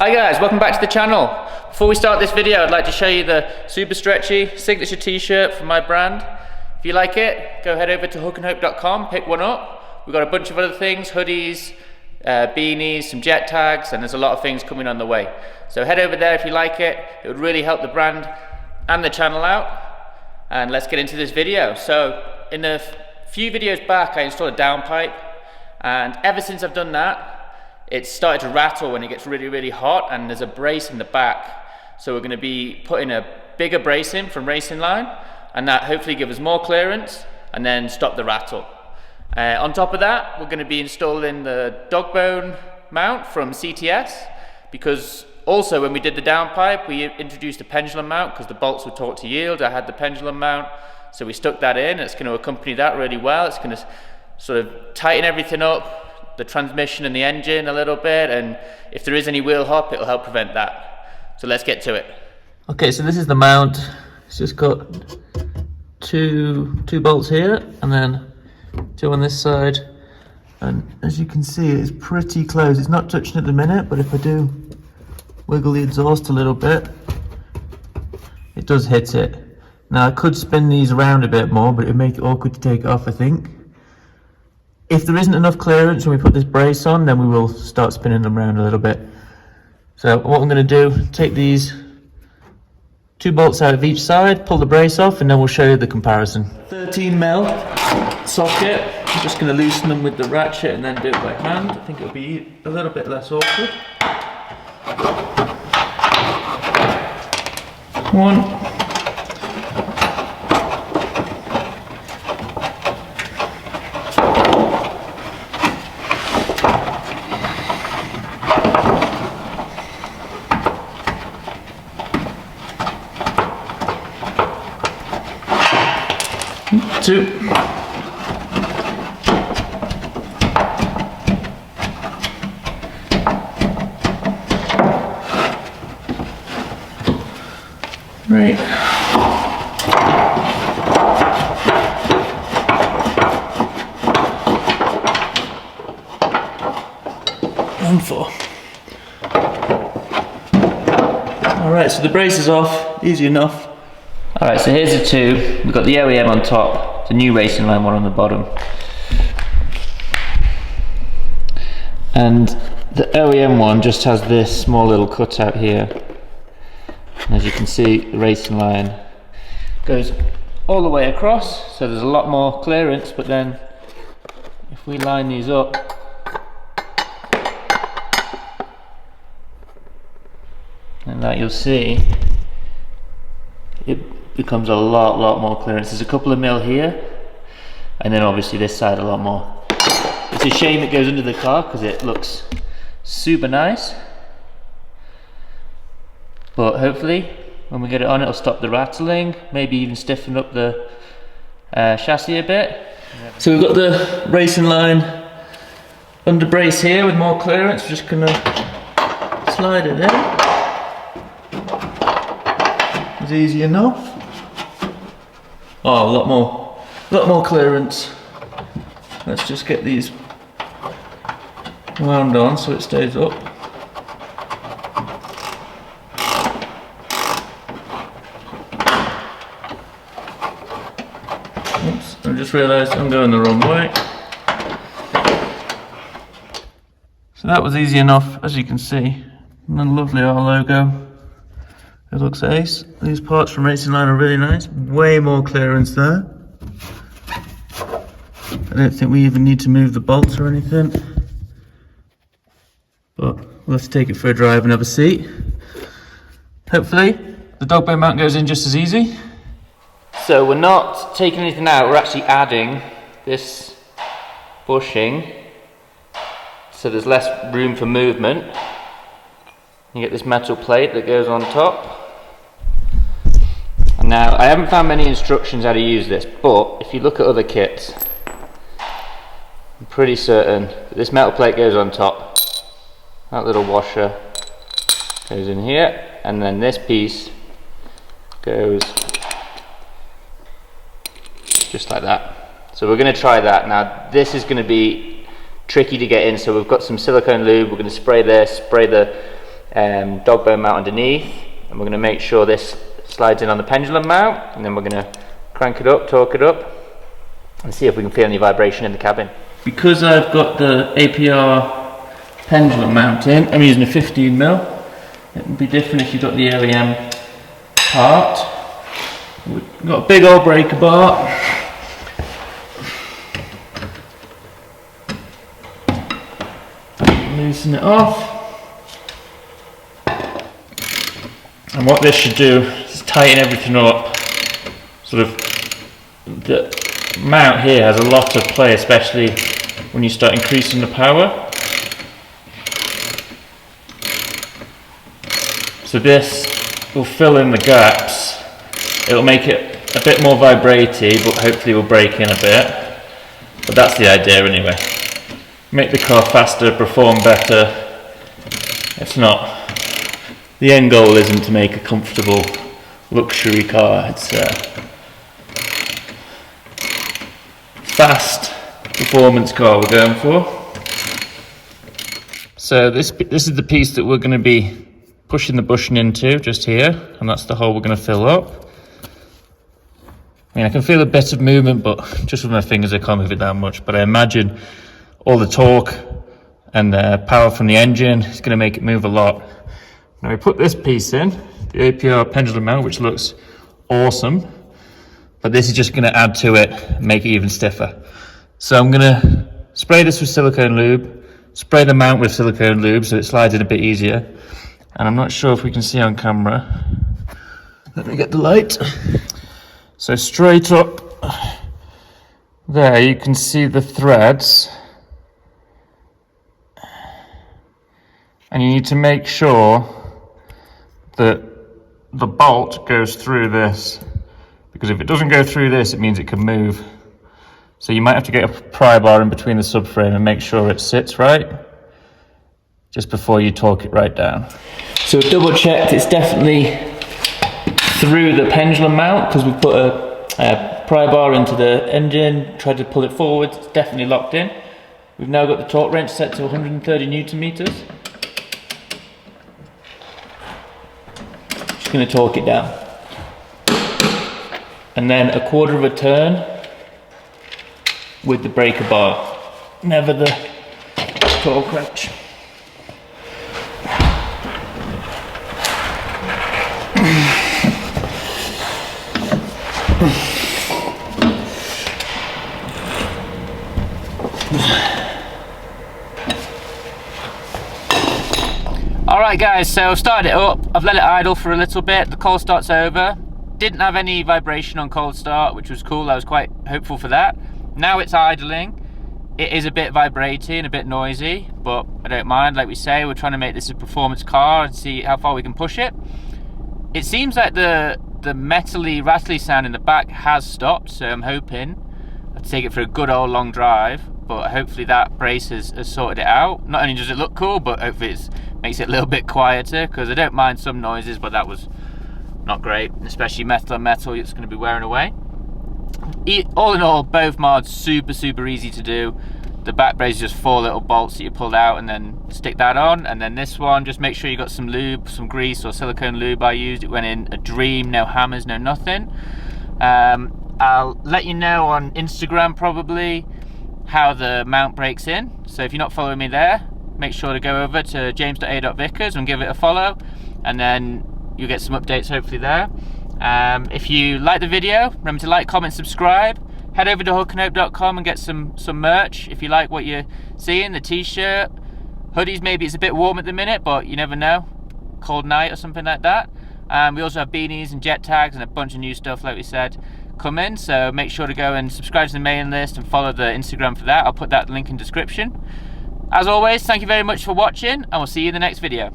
Hi guys, welcome back to the channel. Before we start this video, I'd like to show you the super stretchy signature t-shirt from my brand. If you like it, go head over to hookandhope.com, pick one up. We've got a bunch of other things, hoodies, beanies, some jet tags, and there's a lot of things coming on the way. So head over there if you like it. It would really help the brand and the channel out. And let's get into this video. So in a few videos back, I installed a downpipe, and ever since I've done that, it's started to rattle when it gets really hot, and there's a brace in the back. So we're going to be putting a bigger brace in from Racingline, and that hopefully give us more clearance and then stop the rattle. On top of that, we're going to be installing the dogbone mount from CTS, because also when we did the downpipe, we introduced a pendulum mount because the bolts were taught to yield. I had the pendulum mount, so we stuck that in. It's going to accompany that really well. It's going to sort of tighten everything up, the transmission and the engine a little bit, and if there is any wheel hop, it'll help prevent that. So let's get to it. Okay, so this is the mount. It's just got two bolts here and then two on this side, and as you can see, it's pretty close. It's not touching at the minute, but if I do wiggle the exhaust a little bit, it does hit it. Now I could spin these around a bit more, but it would make it awkward to take it off, I think. If there isn't enough clearance when we put this brace on, then we will start spinning them around a little bit. So what I'm going to do, take these two bolts out of each side, pull the brace off, and then we'll show you the comparison. 13mm socket. I'm just going to loosen them with the ratchet and then do it by hand. I think it'll be a little bit less awkward. One. Two. Right. And four. Alright, so the brace is off, easy enough. Alright, so here's the two. We've got the OEM on top, the new Racingline one on the bottom. And the OEM one just has this small little cutout here. And as you can see, the Racingline goes all the way across, so there's a lot more clearance, but then if we line these up, and that you'll see, it becomes a lot more clearance. There's a couple of mil here, and then obviously this side a lot more. It's a shame it goes under the car because it looks super nice, but hopefully when we get it on, it'll stop the rattling, maybe even stiffen up the chassis a bit. So we've got the Racingline under brace here with more clearance. We're just gonna slide it in. It's easy enough. Oh, a lot more clearance. Let's just get these wound on so it stays up. Oops, I just realised I'm going the wrong way. So that was easy enough, as you can see. And then lovely, our logo. It looks ace. These parts from Racingline are really nice. Way more clearance there. I don't think we even need to move the bolts or anything. But we'll have to take it for a drive and have a seat. Hopefully the dogbone mount goes in just as easy. So we're not taking anything out, we're actually adding this bushing so there's less room for movement. You get this metal plate that goes on top. Now, I haven't found many instructions how to use this, but if you look at other kits, I'm pretty certain that this metal plate goes on top, that little washer goes in here, and then this piece goes just like that. So we're going to try that. Now, this is going to be tricky to get in, so we've got some silicone lube. We're going to spray this, spray the dogbone mount underneath, and we're going to make sure this slides in on the pendulum mount, and then we're going to crank it up, torque it up, and see if we can feel any vibration in the cabin. Because I've got the APR pendulum mount in, I'm using a 15mm. It would be different if you've got the OEM part. We've got a big old breaker bar. Loosen it off. And what this should do is tighten everything up. Sort of, the mount here has a lot of play, especially when you start increasing the power. So this will fill in the gaps. It'll make it a bit more vibraty, but hopefully will break in a bit. But that's the idea anyway. Make the car faster, perform better. It's not. The end goal isn't to make a comfortable luxury car. It's a fast performance car we're going for. So this is the piece that we're going to be pushing the bushing into just here, and that's the hole we're going to fill up. I mean, I can feel a bit of movement, but just with my fingers I can't move it that much. But I imagine all the torque and the power from the engine is going to make it move a lot. Now we put this piece in, the APR pendulum mount, which looks awesome, but this is just going to add to it, make it even stiffer. So I'm going to spray this with silicone lube, spray the mount with silicone lube so it slides in a bit easier. And I'm not sure if we can see on camera. Let me get the light. So straight up there you can see the threads. And you need to make sure that the bolt goes through this, because if it doesn't go through this, it means it can move. So you might have to get a pry bar in between the subframe and make sure it sits right just before you torque it right down. So we've double checked it's definitely through the pendulum mount, because we've put a pry bar into the engine, tried to pull it forward, it's definitely locked in. We've now got the torque wrench set to 130 Newton meters. Just going to torque it down. And then a quarter of a turn with the breaker bar, never the torque wrench. Alright guys, so I've started it up, I've let it idle for a little bit, the cold start's over. Didn't have any vibration on cold start, which was cool, I was quite hopeful for that. Now it's idling, it is a bit vibrating and a bit noisy, but I don't mind. Like we say, we're trying to make this a performance car and see how far we can push it. It seems like the metally, rattly sound in the back has stopped, so I'm hoping I'll take it for a good old long drive, but hopefully that brace has sorted it out. Not only does it look cool, but hopefully it makes it a little bit quieter, because I don't mind some noises, but that was not great, especially metal on metal, it's going to be wearing away. All in all, both mods super easy to do. The back brace is just 4 little bolts that you pull out and then stick that on, and then this one, just make sure you got some lube, some grease or silicone lube. I used it, went in a dream, no hammers, no nothing. I'll let you know on Instagram probably how the mount breaks in, so if you're not following me there, make sure to go over to james.a.vickers and give it a follow, and then you'll get some updates hopefully there. If you like the video, remember to like, comment, subscribe. Head over to hookandhope.com and get some merch if you like what you're seeing, the t-shirt, hoodies. Maybe it's a bit warm at the minute, but you never know, cold night or something like that. We also have beanies and jet tags and a bunch of new stuff, like we said, coming, so make sure to go and subscribe to the mailing list and follow the Instagram for that. I'll put that link in description. As always, thank you very much for watching, and we'll see you in the next video.